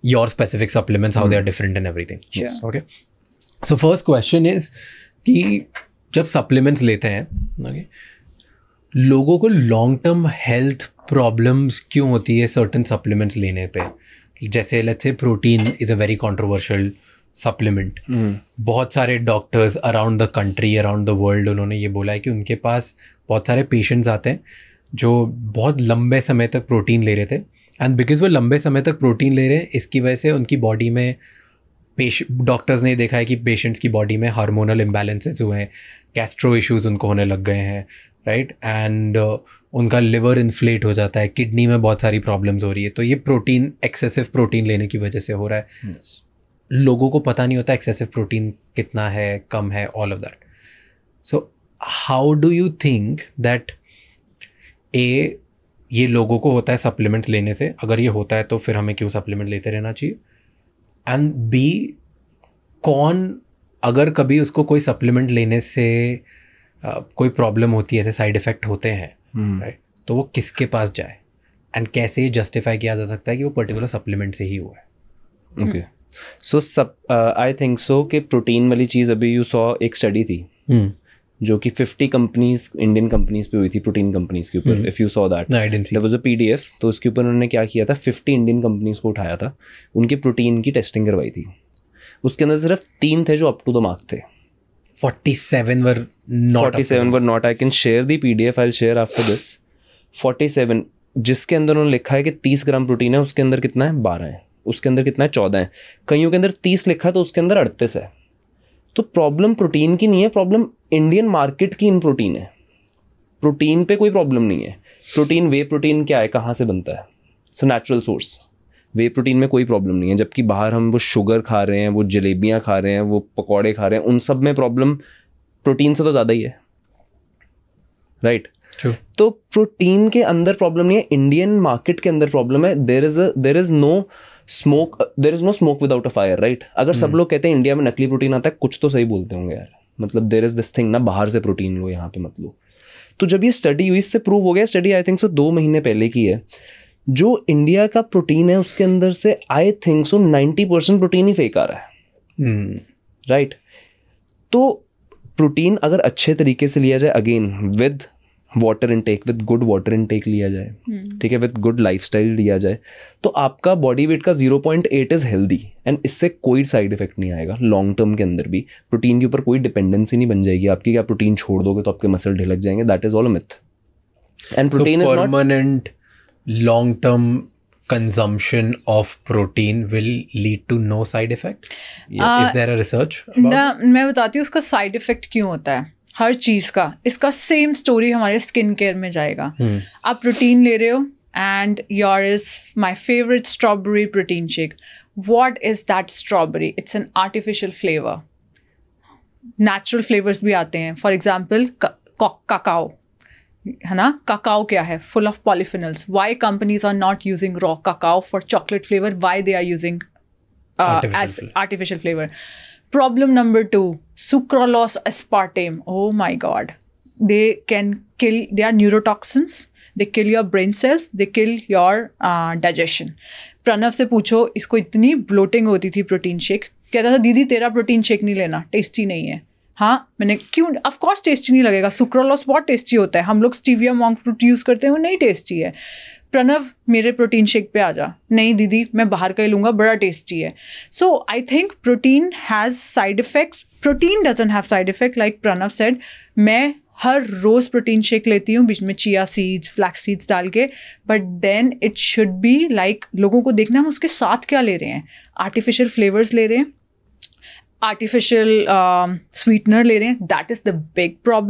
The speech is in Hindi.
your specific supplements, how they are different and everything. Sure. Okay. So first question is कि जब supplements लेते हैं, okay, लोगों को लॉन्ग टर्म हेल्थ प्रॉब्लम्स क्यों होती है सर्टन सप्लीमेंट्स लेने पे? जैसे let's say protein is a very controversial supplement. बहुत सारे doctors around the country, around the world, उन्होंने ये बोला है कि उनके पास बहुत सारे पेशेंट्स आते हैं जो बहुत लंबे समय तक प्रोटीन ले रहे थे, एंड बिकॉज वो लंबे समय तक प्रोटीन ले रहे हैं, इसकी वजह से उनकी बॉडी में डॉक्टर्स ने देखा है कि पेशेंट्स की बॉडी में हार्मोनल इम्बैलेंसेस हुए हैं, गैस्ट्रो इश्यूज़ उनको होने लग गए हैं, राइट, एंड उनका लिवर इन्फ्लेट हो जाता है, किडनी में बहुत सारी प्रॉब्लम्स हो रही है. तो ये प्रोटीन, एक्सेसिव प्रोटीन लेने की वजह से हो रहा है. लोगों को पता नहीं होता एक्सेसिव प्रोटीन कितना है, कम है, all of that. So how do you think that ये लोगों को होता है सप्लीमेंट्स लेने से? अगर ये होता है तो फिर हमें क्यों सप्लीमेंट लेते रहना चाहिए? एंड बी, कौन अगर कभी उसको कोई सप्लीमेंट लेने से कोई प्रॉब्लम होती है, ऐसे साइड इफ़ेक्ट होते हैं, राइट, तो वो किसके पास जाए एंड कैसे ये जस्टिफाई किया जा सकता है कि वो पर्टिकुलर सप्लीमेंट से ही हुआ है? ओके, सो आई थिंक सो कि प्रोटीन वाली चीज़, अभी यू सॉ एक स्टडी थी जो कि 50 कंपनीज, इंडियन कंपनीज पे हुई थी, प्रोटीन कंपनीज के ऊपर. If you saw that, there was a PDF. तो उसके ऊपर उन्होंने क्या किया था, 50 इंडियन कंपनीज को उठाया था, उनके प्रोटीन की टेस्टिंग करवाई थी. उसके अंदर सिर्फ 3 थे जो अप टू द मार्क थे. 47 were not. I can share the PDF, I'll share after this. 47 जिसके अंदर उन्होंने लिखा है कि 30 ग्राम प्रोटीन है, उसके अंदर कितना है, 12 है. उसके अंदर कितना है, 14 है. कईयों के अंदर 30 लिखा है तो उसके अंदर 38 है. तो प्रॉब्लम प्रोटीन की नहीं है, प्रॉब्लम इंडियन मार्केट की इन प्रोटीन है. प्रोटीन पे कोई प्रॉब्लम नहीं है. प्रोटीन, वे प्रोटीन क्या है, कहाँ से बनता है, it's natural source. Way protein में कोई प्रॉब्लम नहीं है. जबकि बाहर हम वो शुगर खा रहे हैं, वो जलेबियाँ खा रहे हैं, वो पकौड़े खा रहे हैं, उन सब में प्रॉब्लम प्रोटीन से तो ज़्यादा ही है, राइट? तो प्रोटीन के अंदर प्रॉब्लम नहीं है, इंडियन मार्केट के अंदर प्रॉब्लम है. There is no smoke without a fire, right? अगर सब लोग कहते हैं इंडिया में नकली प्रोटीन आता है, कुछ तो सही बोलते होंगे यार. मतलब देर इज दिस थिंग ना, बाहर से प्रोटीन लो, यहाँ पे मत लो. तो जब ये स्टडी हुई, इससे प्रूव हो गया, स्टडी आई थिंक सो 2 महीने पहले की है, जो इंडिया का प्रोटीन है उसके अंदर से आई थिंक सो 90% प्रोटीन ही फेक आ रहा है, राइट? तो प्रोटीन अगर अच्छे तरीके से लिया जाए, again with water intake, with good water intake लिया जाए, ठीक है, विद गुड लाइफस्टाइल लिया जाए, तो आपका बॉडी वेट का 0.8 इज हेल्दी, एंड इससे कोई साइड इफेक्ट नहीं आएगा लॉन्ग टर्म के अंदर भी. प्रोटीन के ऊपर कोई डिपेंडेंसी नहीं बन जाएगी आपकी, क्या प्रोटीन छोड़ दोगे तो आपके मसल ढिलक जाएंगे. That is all a myth. And protein is not permanent. Long term consumption of protein will lead to no side effect? Is there a research about it? मैं बताती हूँ उसका साइड इफेक्ट क्यों होता है हर चीज़ का. इसका सेम स्टोरी हमारे स्किन केयर में जाएगा. आप प्रोटीन ले रहे हो and your is my favourite strawberry protein shake. What is that strawberry? It's an artificial flavour. Natural flavours भी आते हैं. फॉर एग्जाम्पल काकाओ, है ना? काकाओ क्या है? Full of polyphenols. Why companies are not using raw cacao for chocolate flavour? Why they are using artificial flavor? Problem number 2, sucralose, aspartame. Oh my god, they can kill. They are neurotoxins. They kill your brain cells. They kill your digestion. Pranav से पूछो, इसको इतनी ब्लोटिंग होती थी प्रोटीन शेक, कहता था दीदी तेरा प्रोटीन शेक नहीं लेना, टेस्टी नहीं है. हाँ, मैंने क्यों? ऑफ कोर्स टेस्टी नहीं लगेगा. सुक्रोलोस बहुत टेस्टी होता है. हम लोग स्टीविया मॉन्क फ्रूट यूज़ करते हैं, वो नहीं टेस्टी है. प्रणव मेरे प्रोटीन शेक पे आ जा. नहीं दीदी मैं बाहर का ही लूँगा, बड़ा टेस्टी है. So I think protein has side effects. Protein doesn't have side effect like Pranav said. मैं हर रोज़ प्रोटीन शेक लेती हूँ, बीच में चिया सीड्स, फ्लैक्स सीड्स डाल के. But then it should be like, लोगों को देखना हम उसके साथ क्या ले रहे हैं. आर्टिफिशियल फ्लेवर्स ले रहे हैं, आर्टिफिशियल स्वीटनर ले रहे हैं. That is the big problem.